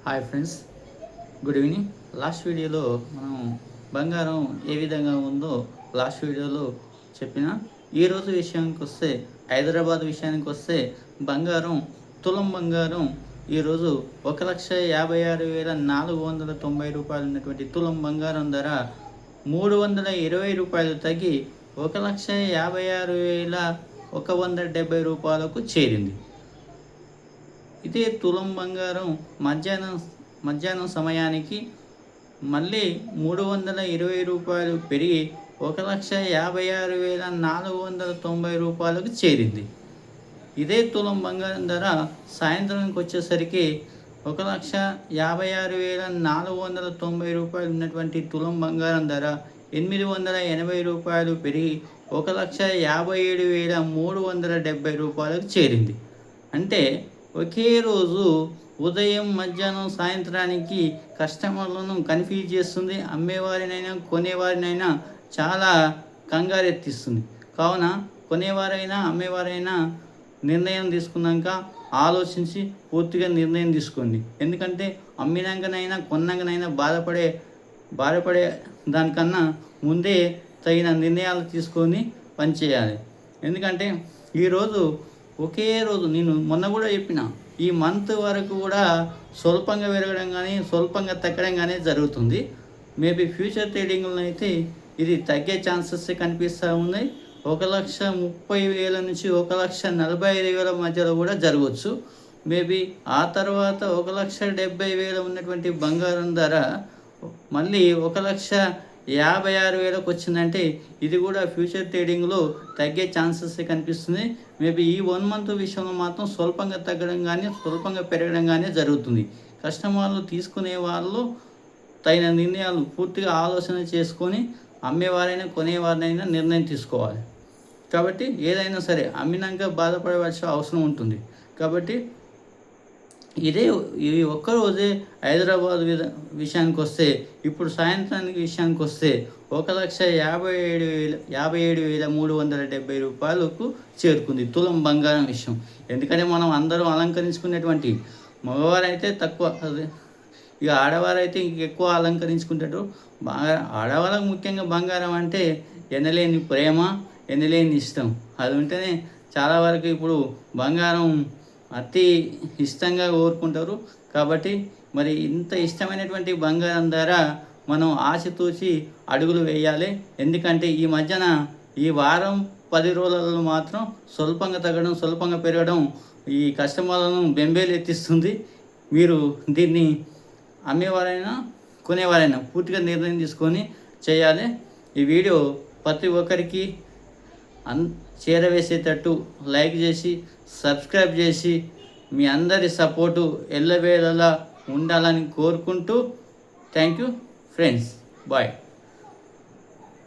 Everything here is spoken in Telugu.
Hi friends, good evening. Last వీడియోలో మనం బంగారం ఏ విధంగా ఉందో లాస్ట్ వీడియోలో చెప్పిన. ఈరోజు విషయానికి వస్తే, హైదరాబాద్ విషయానికి వస్తే, బంగారం తులం బంగారం ఈరోజు 1,56,490 ఉన్నటువంటి తులం బంగారం ధర 320 రూపాయలు తగ్గి 1,56,170 రూపాయలకు చేరింది. ఇదే తులం బంగారం మధ్యాహ్నం సమయానికి మళ్ళీ 320 రూపాయలు పెరిగి 1,56,490 రూపాయలకు చేరింది. ఇదే తులం బంగారం ధర సాయంత్రానికి వచ్చేసరికి 1,56,490 రూపాయలు ఉన్నటువంటి తులం బంగారం ధర 880 రూపాయలు పెరిగి 1,57,370 రూపాయలకు చేరింది. అంటే ఒకే రోజు ఉదయం, మధ్యాహ్నం, సాయంత్రానికి కస్టమర్లను కన్ఫ్యూజ్ చేస్తుంది. అమ్మేవారినైనా కొనేవారినైనా చాలా కంగారెత్తిస్తుంది. కావున కొనేవారైనా అమ్మేవారైనా నిర్ణయం తీసుకున్నాక ఆలోచించి పూర్తిగా నిర్ణయం తీసుకోండి. ఎందుకంటే అమ్మినాకనైనా కొన్నాకనైనా బాధపడే దానికన్నా ముందే తగిన నిర్ణయాలు తీసుకొని పనిచేయాలి. ఎందుకంటే ఈరోజు ఒకే రోజు నేను మొన్న కూడా చెప్పిన, ఈ మంత్ వరకు కూడా స్వల్పంగా పెరగడం కానీ స్వల్పంగా తగ్గడం కానీ జరుగుతుంది. మేబీ ఫ్యూచర్ ట్రేడింగ్లో అయితే ఇది తగ్గే ఛాన్సెస్ కనిపిస్తూ ఉన్నాయి. 1,30,000 నుంచి 1,45,000 మధ్యలో కూడా జరగవచ్చు. మేబీ ఆ తర్వాత 1,70,000 ఉన్నటువంటి బంగారం ధర మళ్ళీ 1,56,000 వచ్చిందంటే ఇది కూడా ఫ్యూచర్ ట్రేడింగ్లో తగ్గే ఛాన్సెస్ కనిపిస్తుంది. మేబీ ఈ 1 మంత్ విషయంలో మాత్రం స్వల్పంగా తగ్గడం కానీ స్వల్పంగా పెరగడం కానీ జరుగుతుంది. కస్టమర్లు తీసుకునే వాళ్ళు తగిన నిర్ణయాలు పూర్తిగా ఆలోచన చేసుకొని అమ్మేవారైనా కొనేవారినైనా నిర్ణయం తీసుకోవాలి. కాబట్టి ఏదైనా సరే అమ్మినాక బాధపడవలసిన అవసరం ఉంటుంది. కాబట్టి ఇది ఒక్కరోజే హైదరాబాద్ విషయానికి వస్తే, ఇప్పుడు సాయంత్రానికి విషయానికి వస్తే 1,57,370 రూపాయలకు చేరుకుంది తులం బంగారం విషయం. ఎందుకంటే మనం అందరం అలంకరించుకునేటువంటి, మగవారైతే తక్కువ, ఇక ఆడవారైతే ఇంకెక్కువ అలంకరించుకుంటారు. ఆడవాళ్ళకు ముఖ్యంగా బంగారం అంటే ఎనలేని ప్రేమ, ఎనలేని ఇష్టం. అది ఉంటేనే చాలా వరకు ఇప్పుడు బంగారం అతి ఇష్టంగా కోరుకుంటారు. కాబట్టి మరి ఇంత ఇష్టమైనటువంటి బంగారం ధర మనం ఆశతూచి అడుగులు వేయాలి. ఎందుకంటే ఈ మధ్యన ఈ వారం 10 రోజులలో మాత్రం స్వల్పంగా తగ్గడం స్వల్పంగా పెరగడం ఈ కస్టమర్లను బెంబేలు ఎత్తిస్తుంది. మీరు దీన్ని అమ్మేవారైనా కొనేవారైనా పూర్తిగా నిర్ణయం తీసుకొని చేయాలి. ఈ వీడియో ప్రతి ఒక్కరికి చేరవేసేటట్టు లైక్ చేసి సబ్స్క్రైబ్ చేసి మీ అందరి సపోర్టు ఎల్లవేళలా ఉండాలని కోరుకుంటూ థ్యాంక్ యూ ఫ్రెండ్స్. బాయ్.